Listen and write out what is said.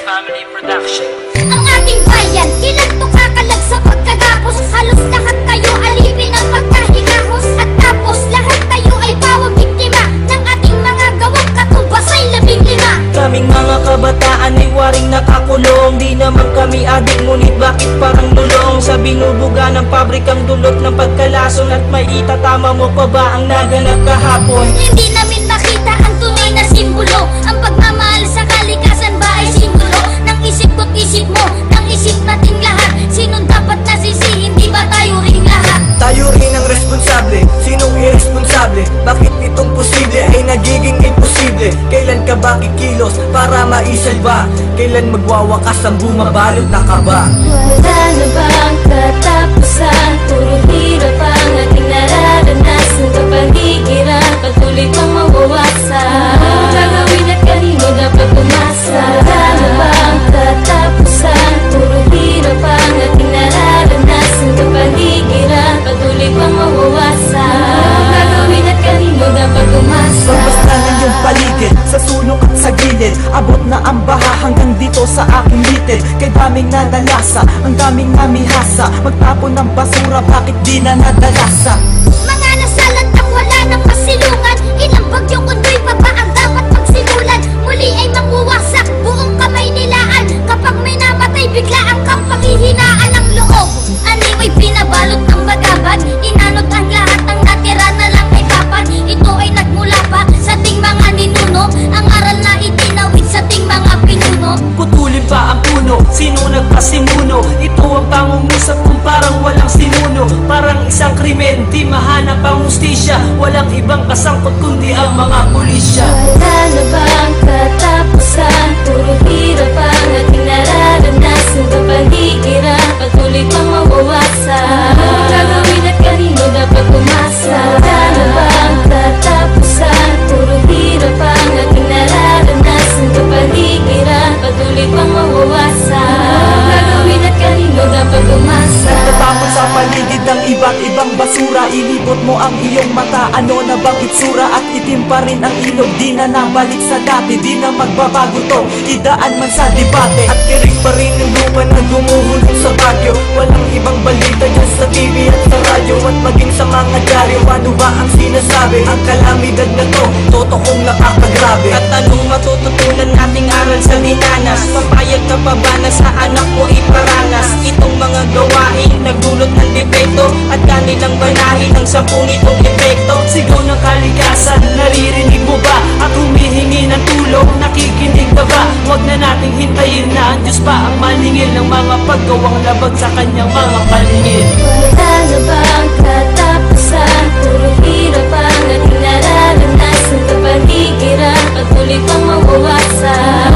Family Production. Ang ating bayan, ilan to kakalag sa pagkatapos. Halos lahat tayo alipin ang pagkahigahos. At tapos lahat tayo ay bawang biktima ng ating mga gawang katumbas ay 15. Kaming mga kabataan ay waring nakakulong. Di naman kami adik, ngunit bakit parang lulong? Sa binubuga ng pabrikang dulot ng pagkalason. At may itatama mo pa ba ang naganap kahapon? Hindi namin makita ang tunay na simbolo. Ang pagmamahal sa kalikasan ba ay simbolo ng isip ko't isip mo, ng isip nating lahat? Sinong dapat nasisihin, di ba tayo ring lahat? Tayo rin ang responsable, sinong irresponsable? Bakit itong posible ay nagiging imposible? Kailan ka ba kikilos para maisalba? Kailan magwawakas ang bumabalot na kaba? Wala na bang katapusan? Puro hirap ang ating nararanasan. Kapaligiran, patuloy pang mawawasan. Anong gagawin at kanino dapat umasa? Wala na bang katapusan? Puro hirap ang ating nararanasan. Kapaligiran, patuloy pang mawawasan. Anong gagawin at kanino dapat umasa? Basta ng iyong paligid, sa sulok at sa gilid. Abot na ang baha hanggang dito sa aking litid. Kay daming nadalasa, ang daming namihasa. Magtapon ng basura, bakit di na nadalasa? Mga nasalat ang wala ng pasilungan. Ilang bagyong undoy pa ba ang dapat magsimulan? Muli ay mamuwasak buong kamay nilaan. Kapag may namatay, bigla ang kapanghihinaan ng loob. Aniw ay pinabalot ng bagabag. Inanod ang lahat, ang natira na lang ay papan. Ito ay nagmula pa sa ting mga ninuno. Ang aral na itinawid sa ting mga pinuno. Putulin pa ang puno, sino nagpasimuno? Ito ang pangungusap kung parang walang sinuno. Parang isang krimen, di mahanap ang hustisya. Walang ibang kasangkot kundi ang mga pulisya. Wala na bang katapusan? Puro hirap ang ating nararanasan. Kapaligiran, patuloy pang mawawasan. Anong gagawin at kanino dapat umasa? Wala na bang katapusan? Puro hirap ang ating nararanasan. Kapaligiran, patuloy pang mawawasan. Anong gagawin at kanino dapat umasa? Natapon sa paligid ng iba't ibang basura. Inibot mo ang iyong mata, ano na bang itsura? At itim pa rin ang ilog, di na nabalik sa dati. Di na magbabago to, idaan man sa debate. At tirik pa rin yung lupa na gumuhulong sa bagyo. Walang ibang balita dyan sa TV at sa radyo. At maging sa mga dyaryo, ano ba ang sinasabi? Ang kalamidad na to, totokong nakakagrabe. At anong matututunan nating aral sa dinanas? Papayag ka pa ba na sa anak mo iparanas itong mga gawain nagdulot ng depekto? At kanilang banahin ang 10 nitong epekto. Sigaw ng kalikasan, naririnig mo ba? At humihingi ng tulong, nakikinig ka ba? Huwag na nating hintayin na ang Diyos pa ang maningil ng mga paggawang labag sa kanyang mga paningin. Wala na bang katapusan? Puro hirap ang ating nararanasan. Kapaligiran, patuloy pang mawawasan.